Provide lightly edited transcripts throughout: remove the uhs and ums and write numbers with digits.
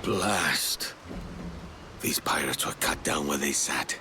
Blast. These pirates were cut down where they sat.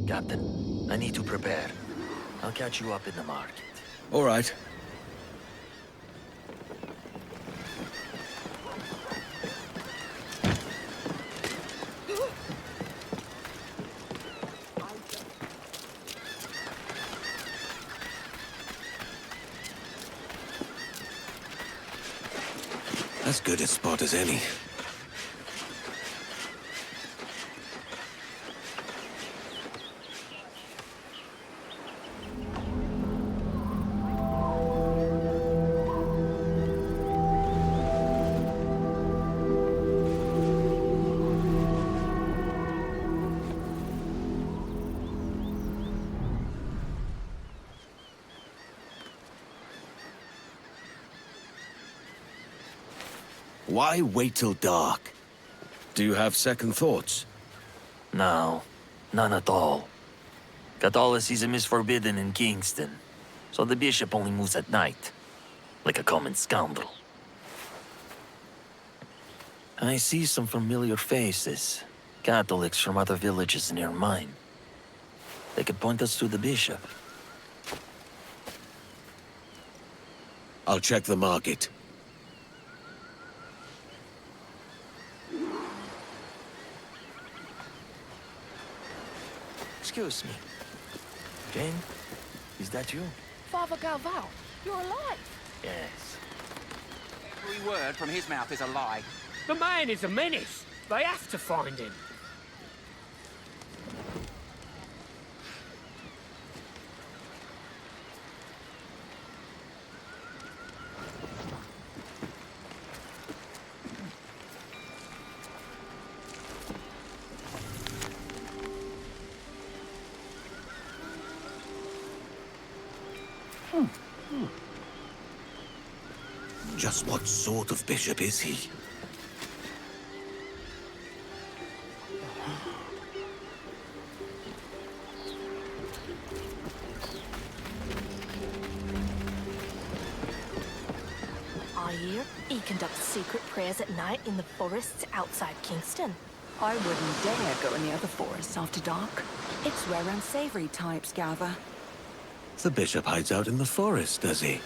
Captain, I need to prepare. I'll catch you up in the market. All right. As good a spot as any. Why wait till dark? Do you have second thoughts? No, none at all. Catholicism is forbidden in Kingston, so the bishop only moves at night, like a common scoundrel. I see some familiar faces, Catholics from other villages near mine. They could point us to the bishop. I'll check the market. Excuse me. Jane, is that you? Father Galval, you're alive. Yes. Every word from his mouth is a lie. The man is a menace. They have to find him. Just what sort of bishop is he? I hear he conducts secret prayers at night in the forests outside Kingston. I wouldn't dare go near the forest after dark. It's where unsavory types gather. The bishop hides out in the forest, does he?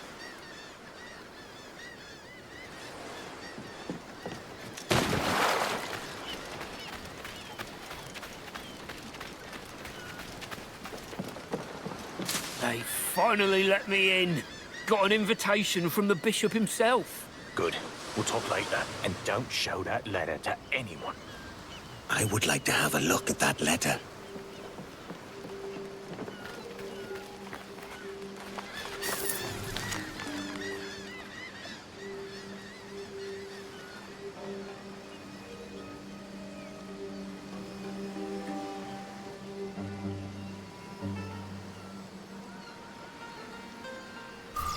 They finally let me in. Got an invitation from the bishop himself. Good. We'll talk later. And don't show that letter to anyone. I would like to have a look at that letter.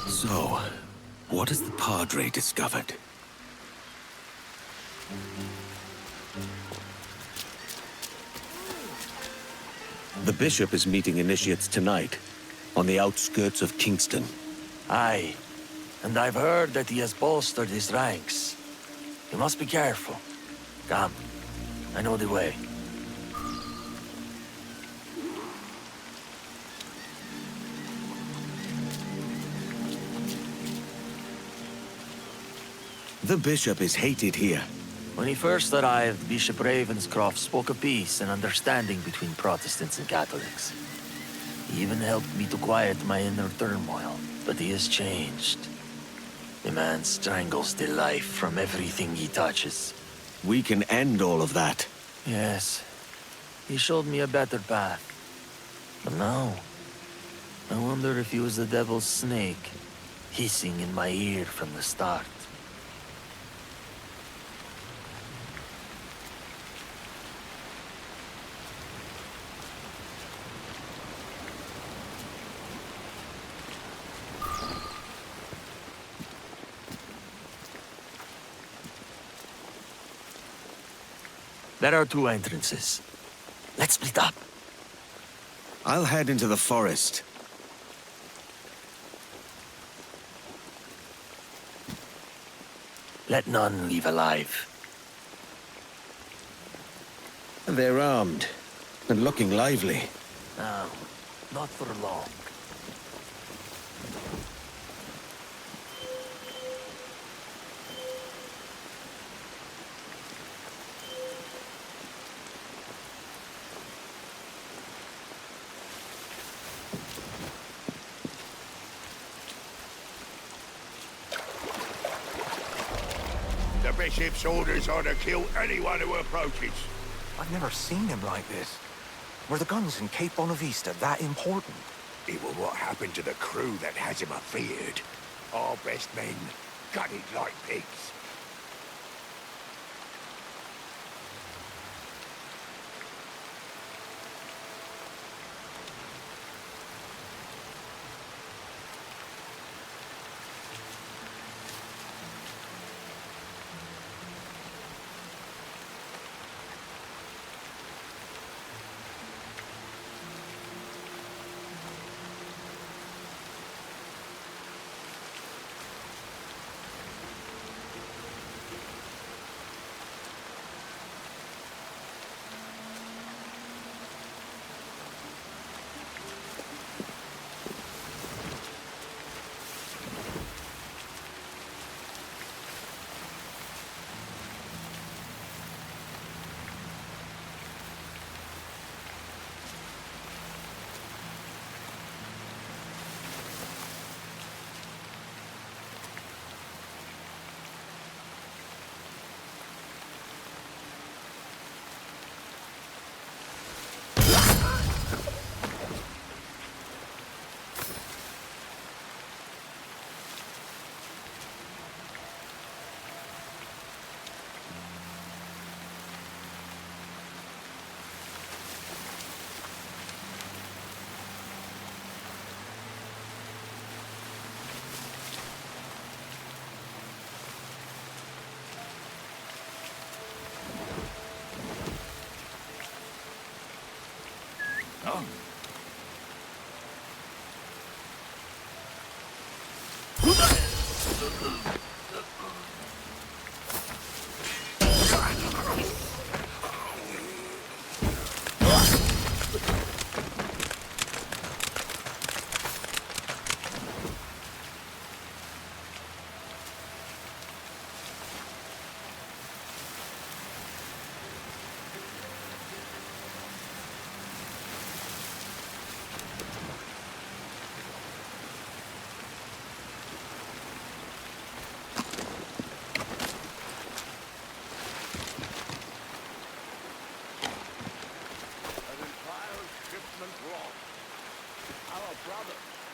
So, what has the Padre discovered? The bishop is meeting initiates tonight, on the outskirts of Kingston. Aye, and I've heard that he has bolstered his ranks. You must be careful. Come, I know the way. The bishop is hated here. When he first arrived, Bishop Ravenscroft spoke of peace and understanding between Protestants and Catholics. He even helped me to quiet my inner turmoil, but he has changed. The man strangles the life from everything he touches. We can end all of that. Yes, he showed me a better path. But now, I wonder if he was the devil's snake, hissing in my ear from the start. There are two entrances. Let's split up. I'll head into the forest. Let none leave alive. They're armed, and looking lively. No, not for long. The Bishop's orders are to kill anyone who approaches. I've never seen him like this. Were the guns in Cape Bonavista that important? It was what happened to the crew that has him afeared. Our best men gutted like pigs.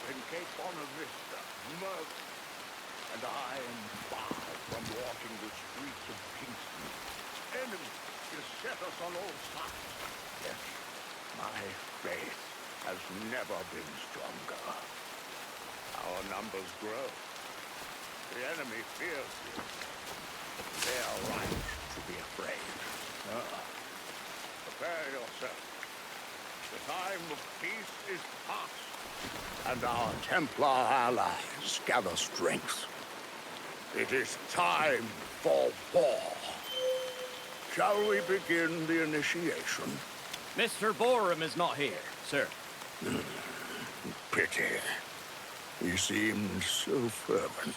In Cape Bonavista, murdered, and I am far from walking the streets of Kingston. Enemies beset us on all sides. Yes, my faith has never been stronger. Our numbers grow. The enemy fears you. They are right to be afraid. Prepare yourself. The time of peace is past, and our Templar allies gather strength. It is time for war. Shall we begin the initiation? Mr. Borum is not here, sir. Pity. He seemed so fervent.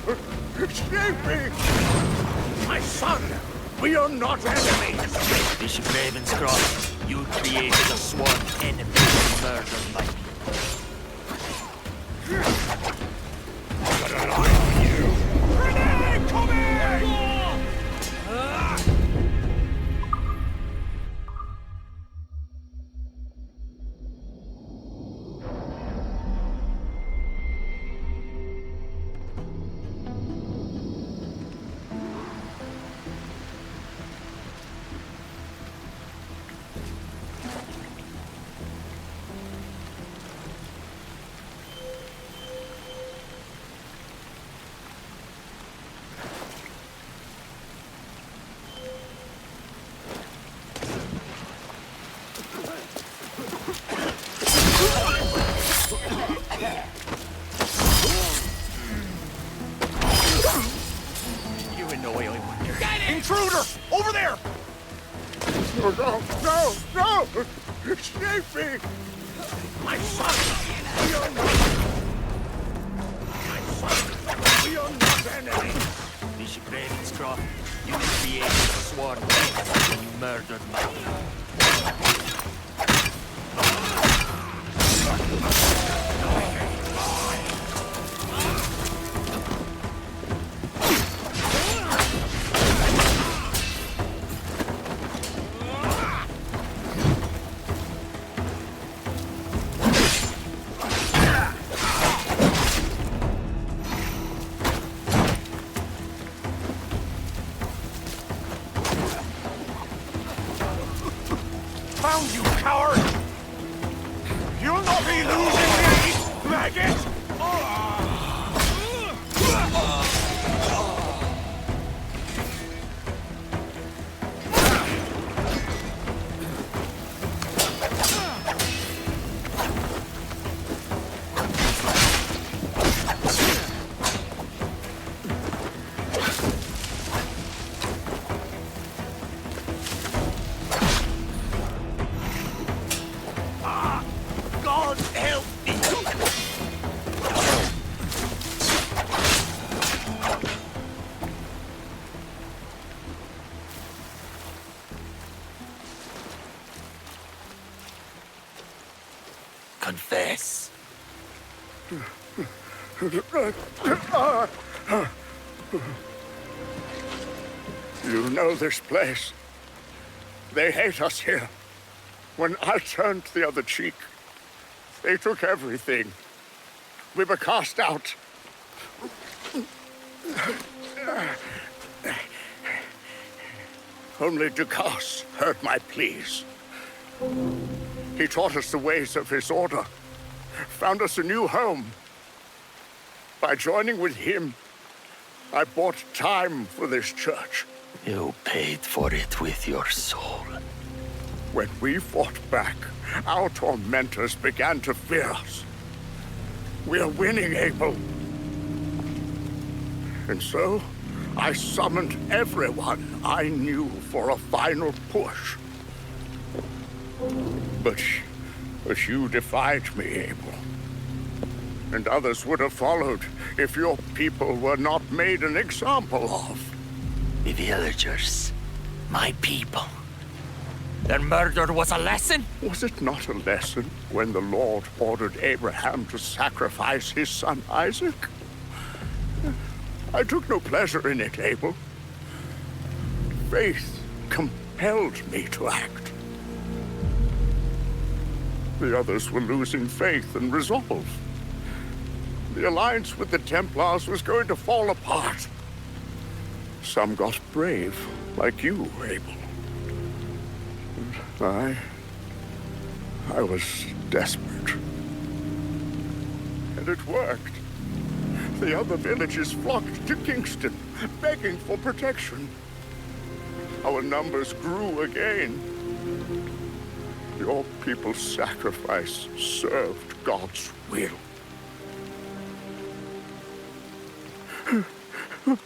Save me! My son! We are not enemies! Bishop Ravenscroft, you created a sworn enemy who murdered my people. Got a line on you! Grenade coming! You annoy, I wonder. Intruder! Over there! No, no, no, no! Save me! My son! We are not... My son! We are not enemies! Bishop Ravenscroft, you created a sworn enemy who murdered my people. Found you, coward! You'll not be losing me, maggot! God help me! Confess. You know this place. They hate us here. When I turned the other cheek, they took everything. We were cast out. Only Dukas heard my pleas. He taught us the ways of his order, found us a new home. By joining with him, I bought time for this church. You paid for it with your soul. When we fought back, our tormentors began to fear us. We are winning, Abel. And so, I summoned everyone I knew for a final push. But you defied me, Abel. And others would have followed if your people were not made an example of. The villagers, my people. Their murder was a lesson? Was it not a lesson when the Lord ordered Abraham to sacrifice his son Isaac? I took no pleasure in it, Abel. Faith compelled me to act. The others were losing faith and resolve. The alliance with the Templars was going to fall apart. Some got brave, like you, Abel. I was desperate. And it worked. The other villages flocked to Kingston, begging for protection. Our numbers grew again. Your people's sacrifice served God's will.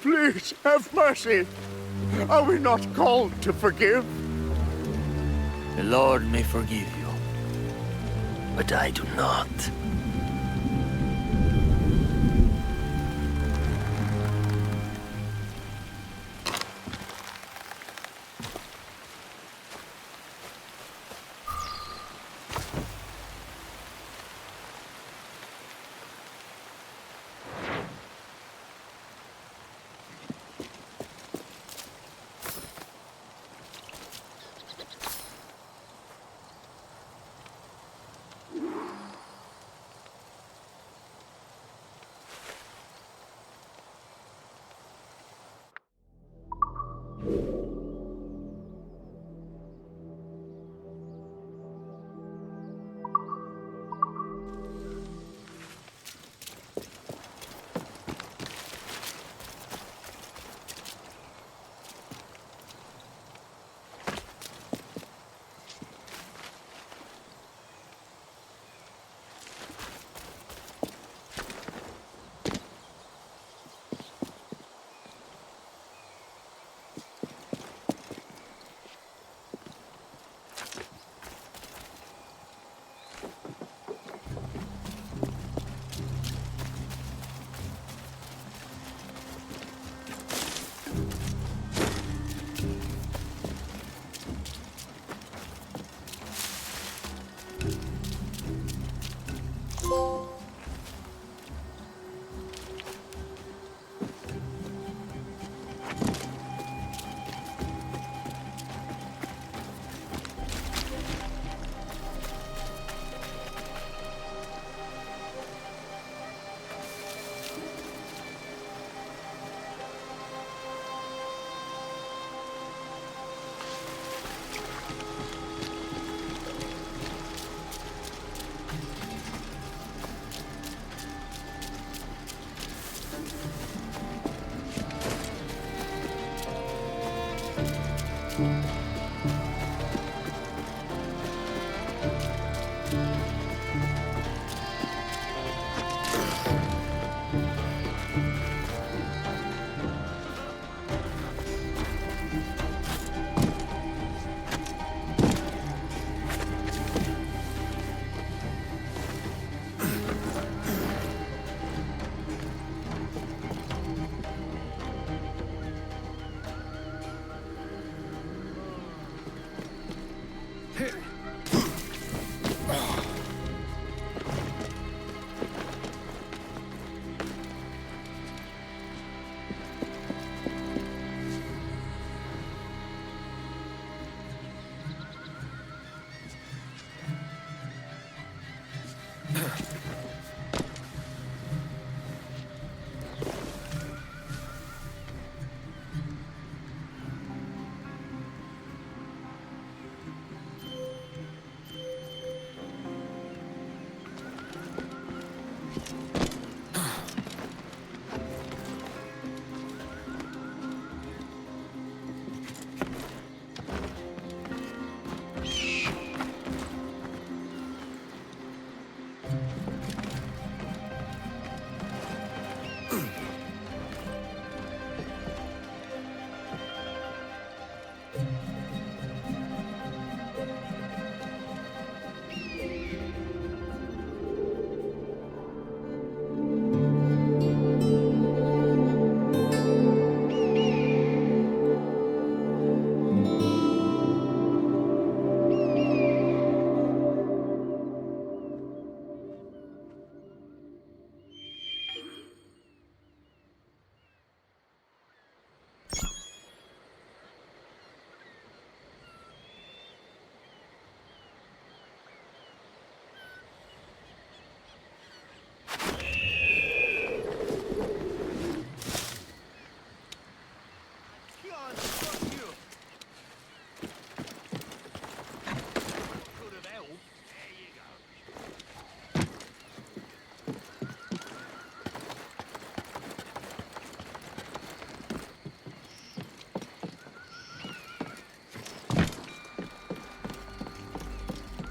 Please, have mercy. Are we not called to forgive? The Lord may forgive you, but I do not.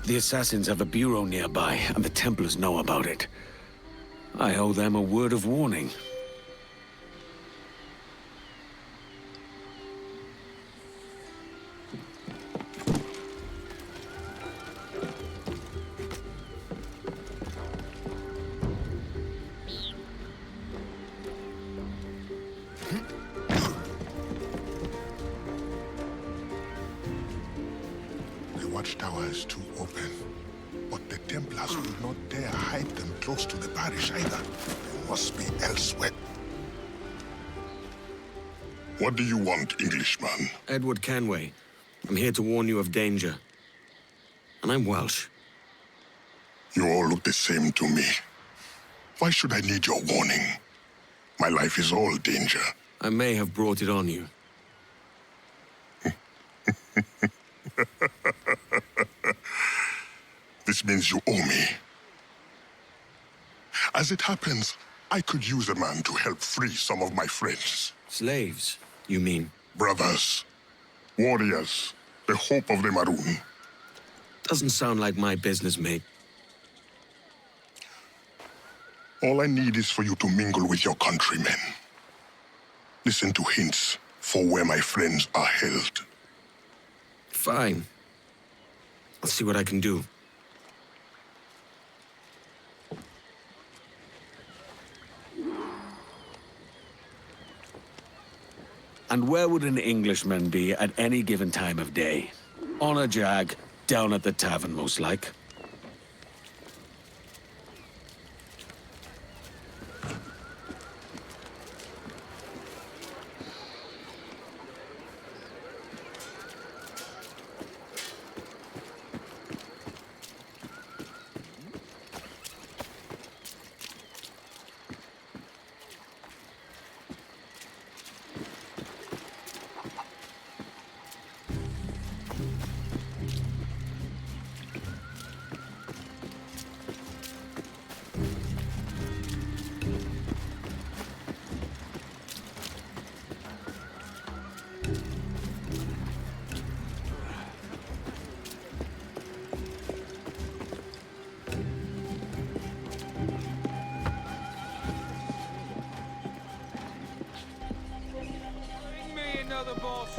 The assassins have a bureau nearby, and the Templars know about it. I owe them a word of warning. The watchtower is too open, but the Templars will not dare hide them close to the parish either. They must be elsewhere. What do you want, Englishman? Edward Canway. I'm here to warn you of danger. And I'm Welsh. You all look the same to me. Why should I need your warning? My life is all danger. I may have brought it on you. This means you owe me. As it happens, I could use a man to help free some of my friends. Slaves, you mean? Brothers. Warriors. The hope of the Maroon. Doesn't sound like my business, mate. All I need is for you to mingle with your countrymen. Listen to hints for where my friends are held. Fine. I'll see what I can do. And where would an Englishman be at any given time of day? On a jag, down at the tavern, most like.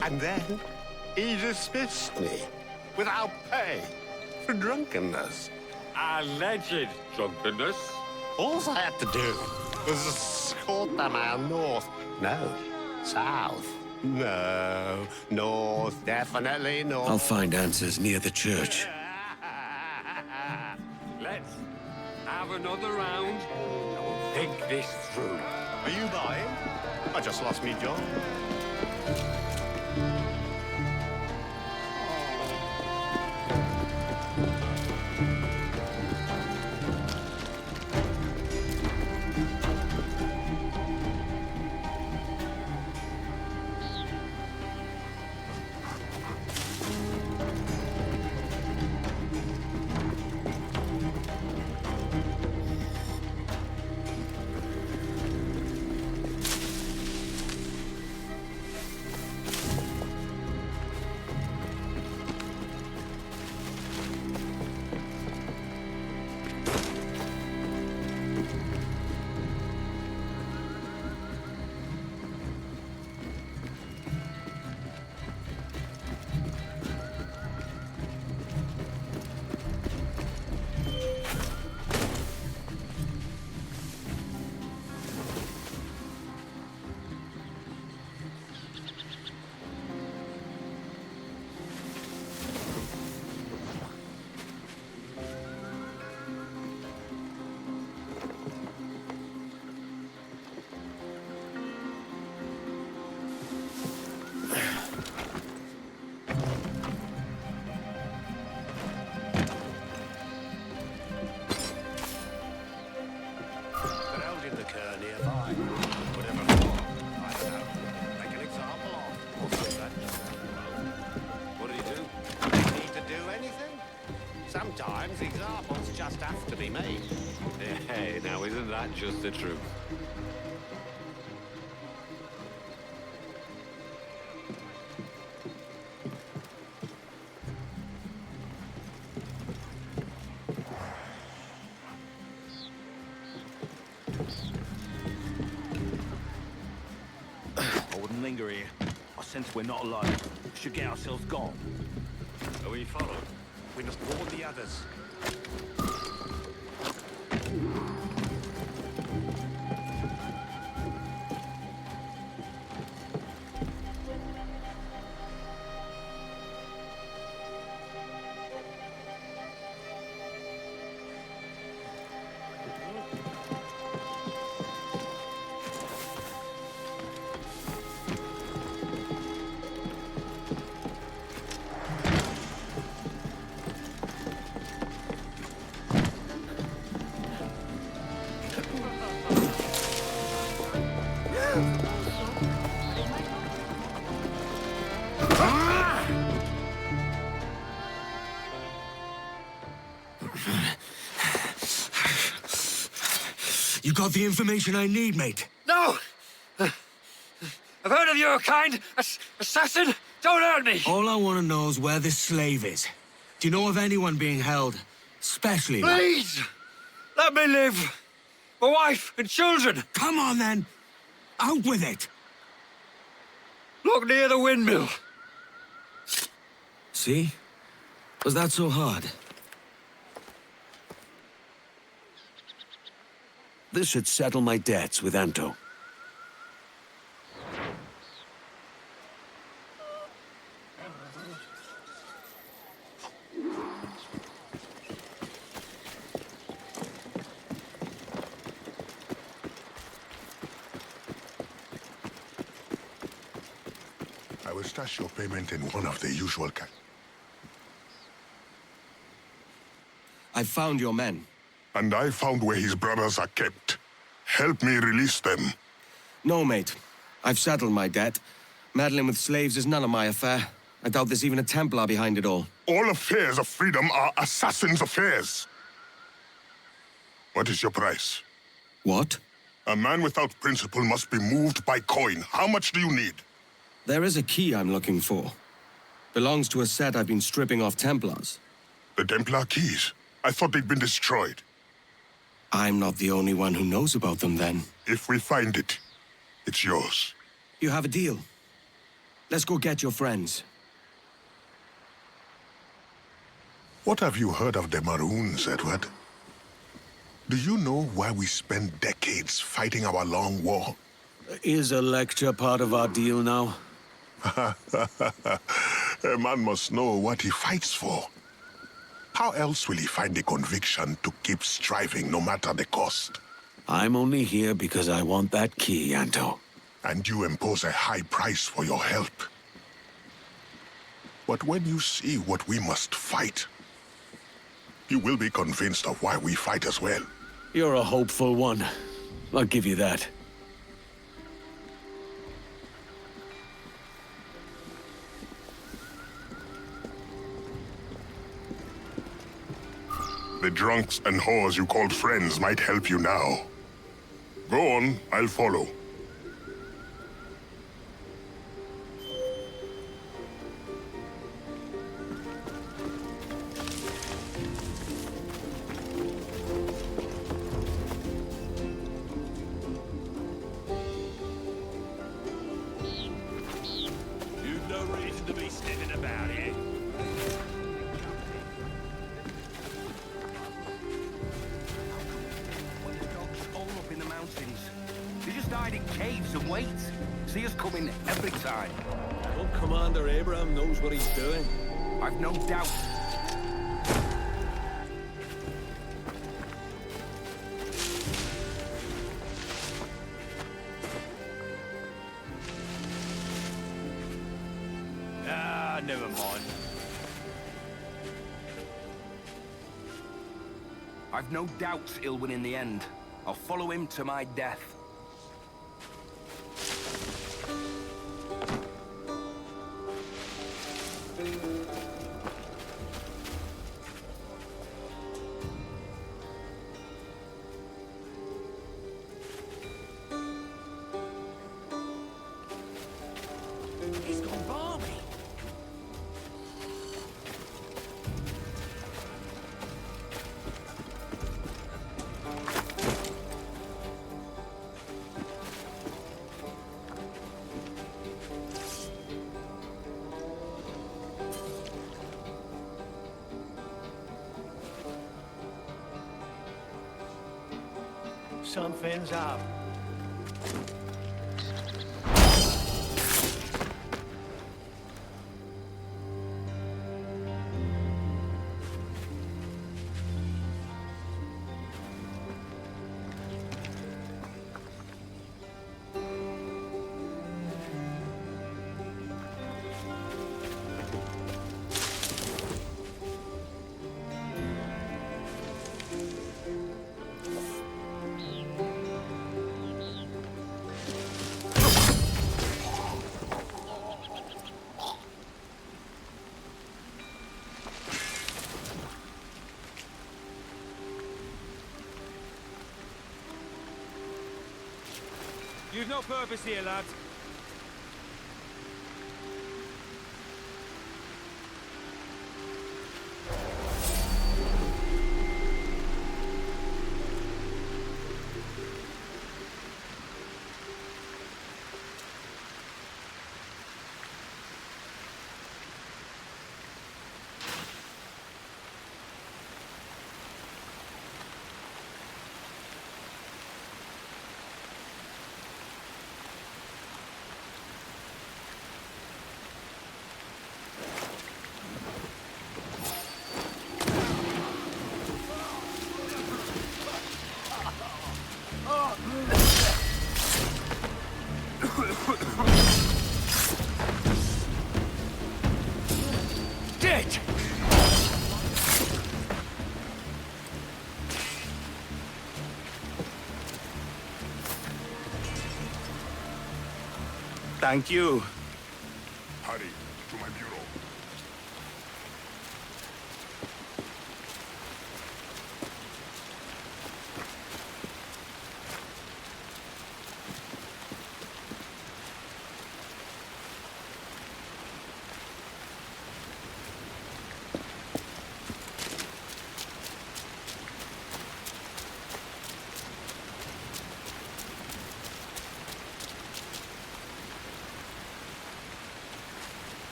And then he dismissed me without pay for drunkenness. Alleged drunkenness. All I had to do was escort the man north. No, south. No, north, definitely north. I'll find answers near the church. Let's have another round and we'll think this through. Are you buying? I just lost me job. Sometimes examples just have to be made. Hey, now isn't that just the truth? I wouldn't linger here. I sense we're not alone. We should get ourselves gone. Are we followed? We must warn the others. got the information I need, mate. No! I've heard of your kind. Assassin! Don't hurt me! All I want to know is where this slave is. Do you know of anyone being held? Especially... Please! Let me live! My wife and children! Come on, then! Out with it! Look near the windmill. See? Was that so hard? This should settle my debts with Anto. I will stash your payment in one of the usual I found your men. And I found where his brothers are kept. Help me release them. No, mate. I've settled my debt. Meddling with slaves is none of my affair. I doubt there's even a Templar behind it all. All affairs of freedom are assassins' affairs. What is your price? What? A man without principle must be moved by coin. How much do you need? There is a key I'm looking for. Belongs to a set I've been stripping off Templars. The Templar keys? I thought they'd been destroyed. I'm not the only one who knows about them, then. If we find it, it's yours. You have a deal. Let's go get your friends. What have you heard of the Maroons, Edward? Do you know why we spent decades fighting our long war? Is a lecture part of our deal now? A man must know what he fights for. How else will he find the conviction to keep striving no matter the cost? I'm only here because I want that key, Anto. And you impose a high price for your help. But when you see what we must fight, you will be convinced of why we fight as well. You're a hopeful one. I'll give you that. The drunks and whores you called friends might help you now. Go on, I'll follow. You've no reason to be sniffing about here. They just hide in caves and wait. See us coming every time. Well, Commander Abraham knows what he's doing. I've no doubt. Ah, never mind. I've no doubts he'll win in the end. I'll follow him to my death. He's gone balmy. Something's up. no purpose here, lads. Dead! Thank you. Hurry, to my bureau.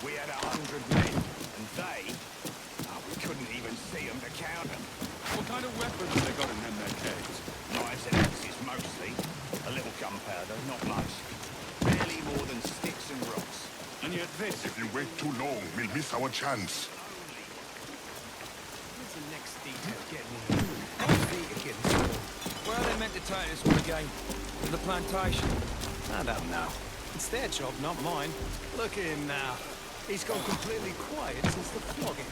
We had 100 men, and they... Oh, we couldn't even see them to count them. What kind of weapons have they got in them their kegs? Knives and axes mostly. A little gunpowder, not much. Barely more than sticks and rocks. And yet this... If you wait too long, we'll miss our chance. When's the next detail getting in? Where are they meant to take us one again? To the plantation? I don't know. It's their job, not mine. Look at him now. He's gone completely quiet since the flogging.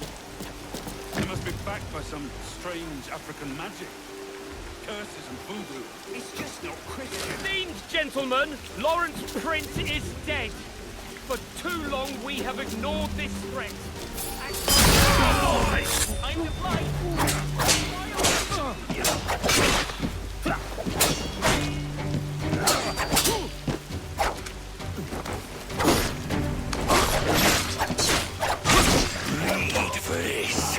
He must be backed by some strange African magic. Curses and voodoo. It's just not Christian. Fiend, gentlemen! Lawrence Prince is dead! For too long we have ignored this threat. I'm to blame! Bleed for this.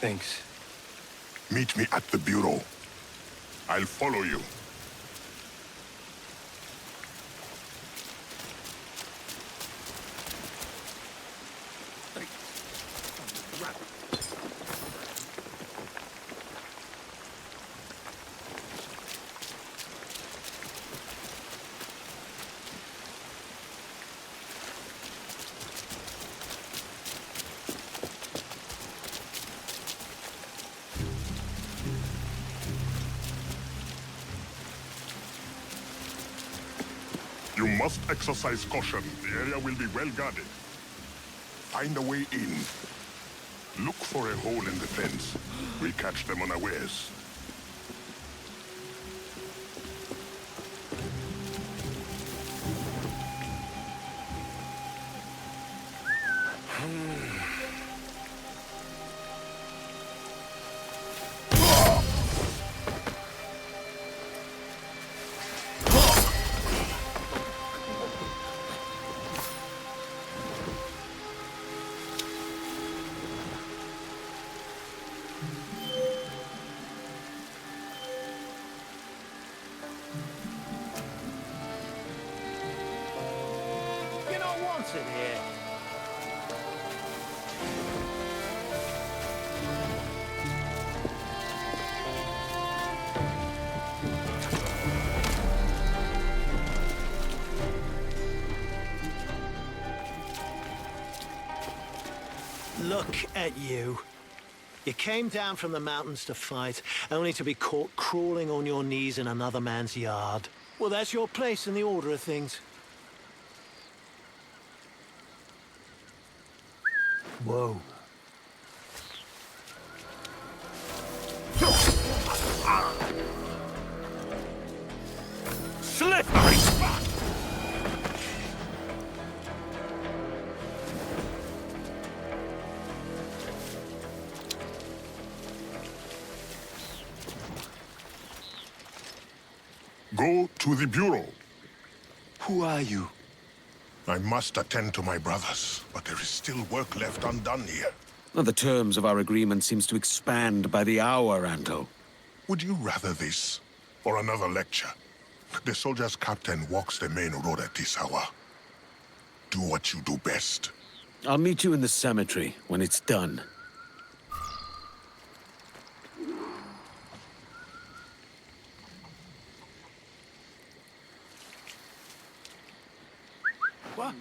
Thanks. Meet me at the bureau. I'll follow you. You must exercise caution. The area will be well guarded. Find a way in. Look for a hole in the fence. We catch them unawares. You're not wanted here. Look at you. You came down from the mountains to fight, only to be caught crawling on your knees in another man's yard. Well, that's your place in the order of things. Whoa. Slippery! Go to the Bureau. Who are you? I must attend to my brothers, but there is still work left undone here. Well, the terms of our agreement seems to expand by the hour, Anto. Would you rather this, or another lecture? The soldier's captain walks the main road at this hour. Do what you do best. I'll meet you in the cemetery when it's done. What?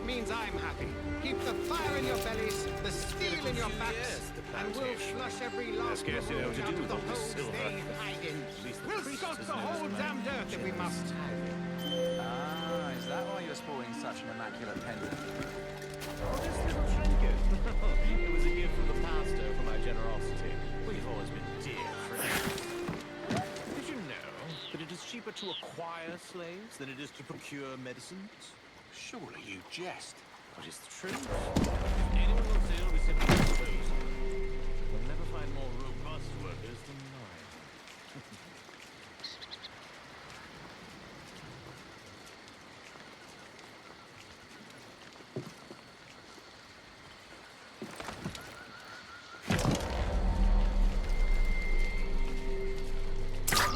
means I'm happy. Keep the fire in your bellies, the steel in your backs, and we'll flush every last drop out of the holes they hide in. We'll stock the whole damned earth if we must. Ah, is that why you're sporting such an immaculate pendant? This little trinket. It was a gift from the pastor for my generosity. We've always been dear friends. Did you know that it is cheaper to acquire slaves than it is to procure medicines? Surely you jest. But it's the truth. If anyone will sail reciprocal flows, we'll never find more robust workers than mine.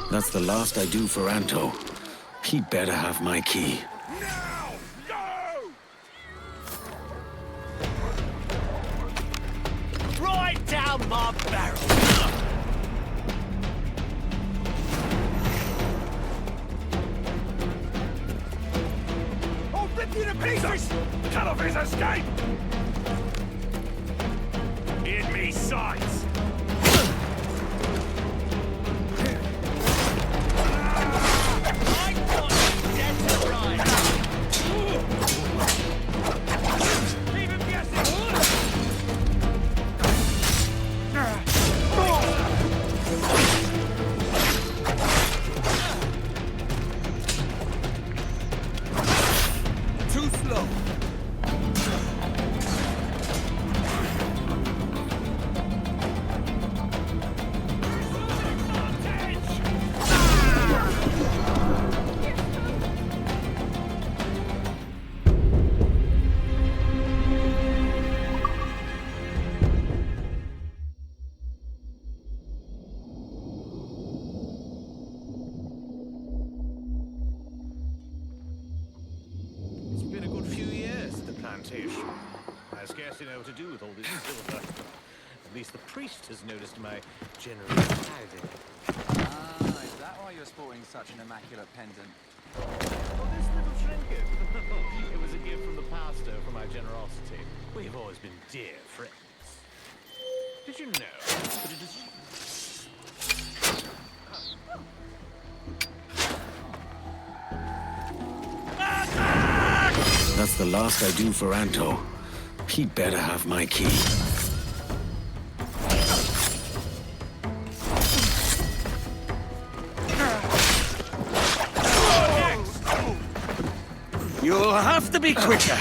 That's the last I do for Anto. He better have my key. Right down my barrel! I'll rip you to pieces! Cut off his escape! In me sights! I got you dead to rights! Leave him guessing! slow. It's been a good few years at the plantation. I scarcely know what to do with all this silver. At least the priest has noticed my generous tithing. Ah, is that why you're sporting such an immaculate pendant? Oh, this little trinket. It was a gift from the pastor for my generosity. We've always been dear friends. Did you know that it is... That's the last I do for Anto. He better have my key. You'll have to be quicker.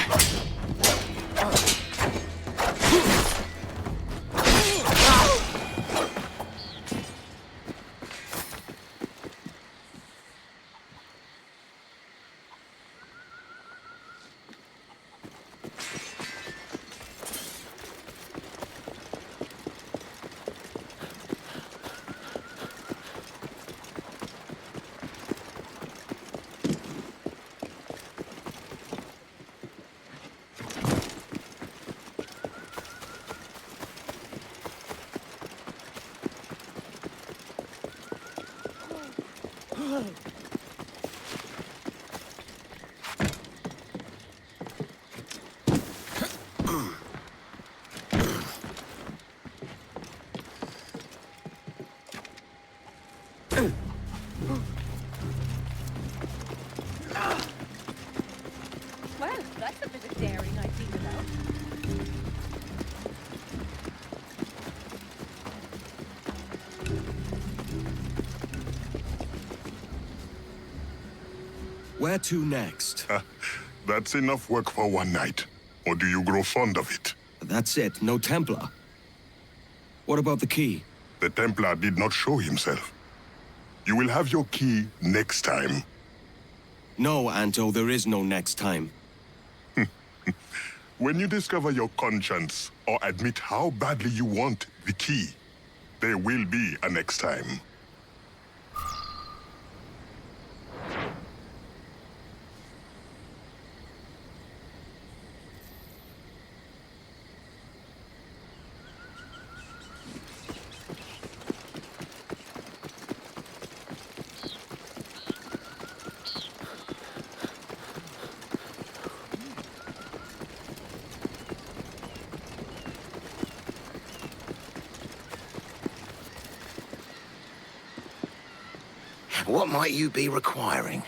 Well, that's a bit of daring I'd be without. Where to next? That's enough work for one night. Or do you grow fond of it? That's it, no Templar. What about the key? The Templar did not show himself. You will have your key next time. No, Anto, there is no next time. When you discover your conscience, or admit how badly you want the key, there will be a next time. What might you be requiring?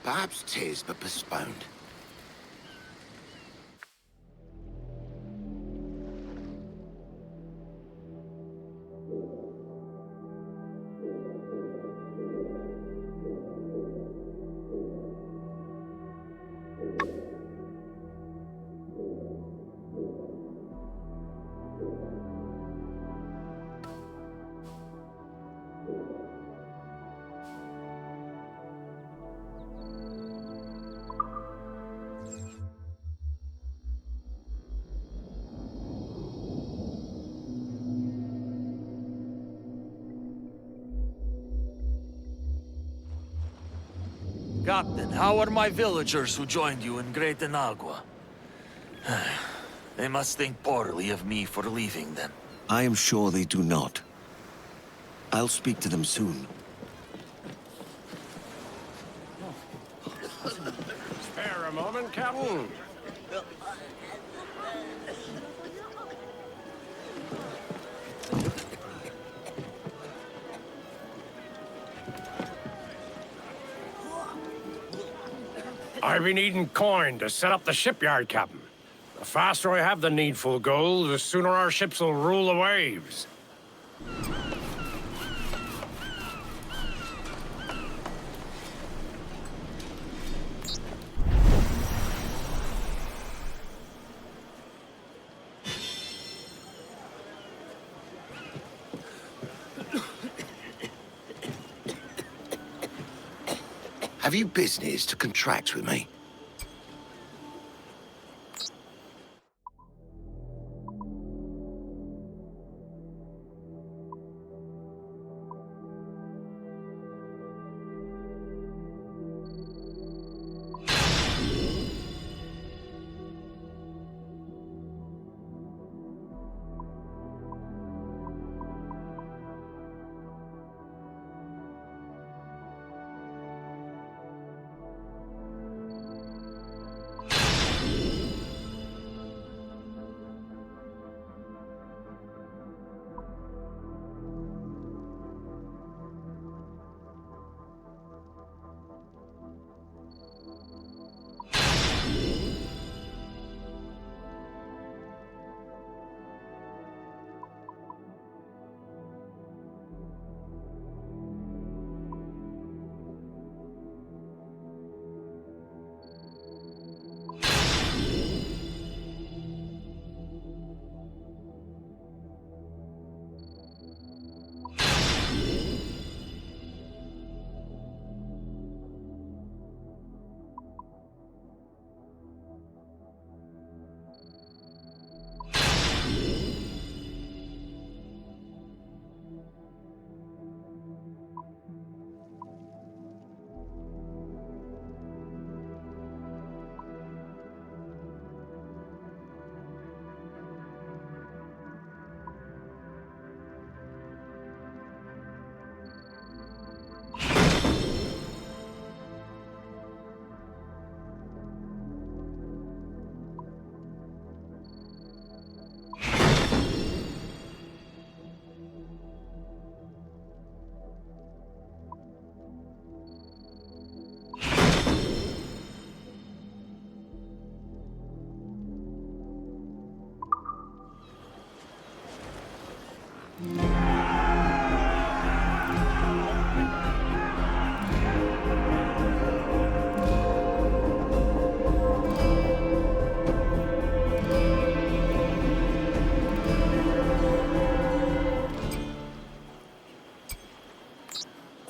Perhaps 'tis, but postponed. Captain, how are my villagers who joined you in Great Inagua? They must think poorly of me for leaving them. I am sure they do not. I'll speak to them soon. Spare a moment, Captain. I've been needing coin to set up the shipyard, Captain. The faster I have the needful gold, the sooner our ships will rule the waves. Have you business to contract with me?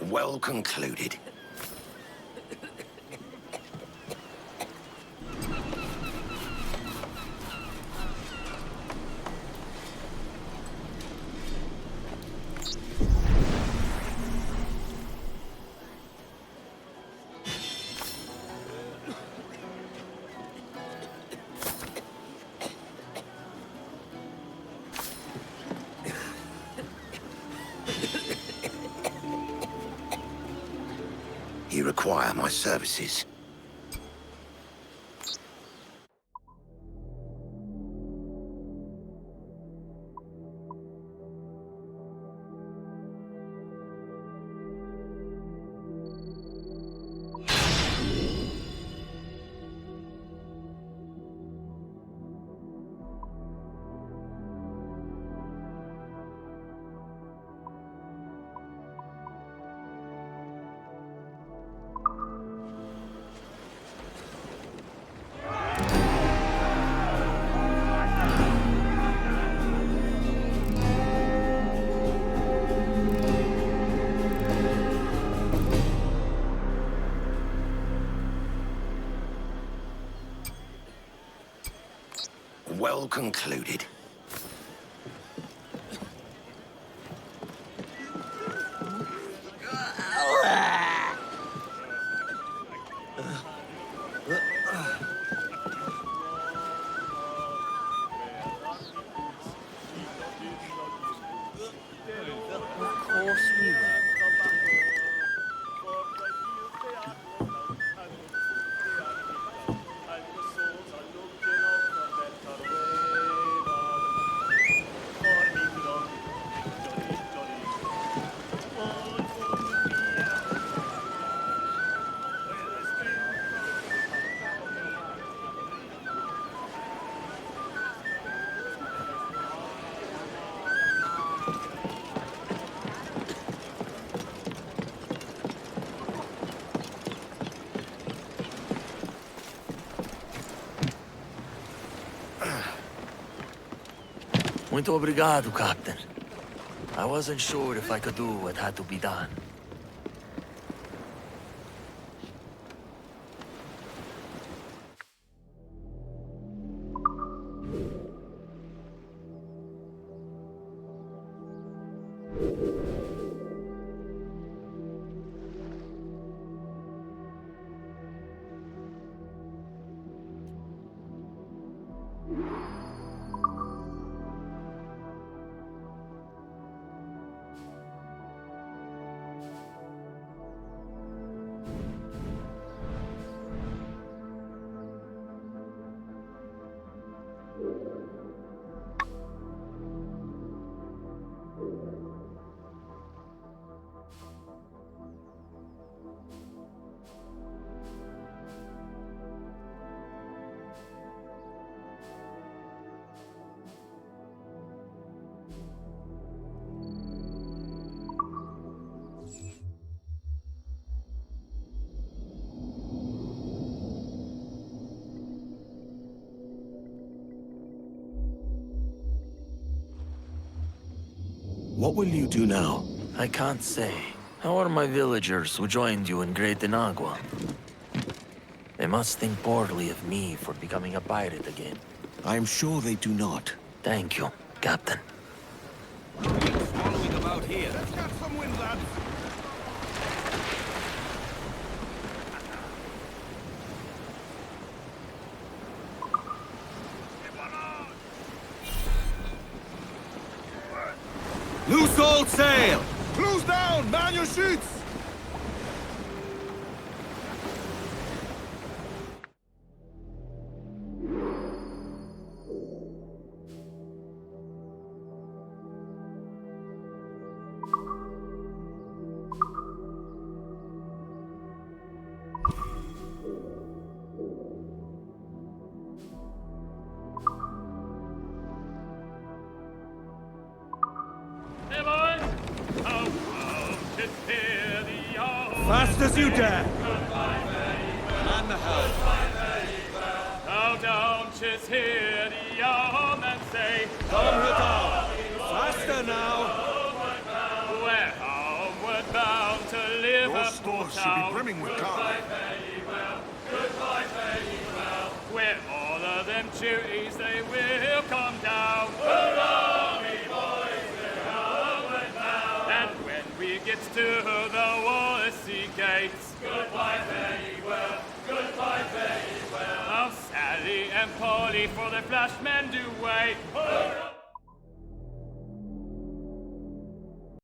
Well concluded. You require my services. Well concluded. Of course we will. Muito obrigado, Captain. I wasn't sure if I could do what had to be done. What will you do now? I can't say. How are my villagers who joined you in Great Inagua? They must think poorly of me for becoming a pirate again. I am sure they do not. Thank you, Captain. Following about here. Let's get some wind, lads. Loose all sail! Close down! Man your sheets! Fast as you dare! Man the helm. Now down, just hear the yeoman say, Down her down. Faster now. we're homeward bound to Liverpool Your stores should be town. brimming with cargo. With all of them duties, they will come down. And when we get to the Wallasey gates, goodbye, fare well, goodbye, fare well. Now Sally and Polly for the flashmen do wait.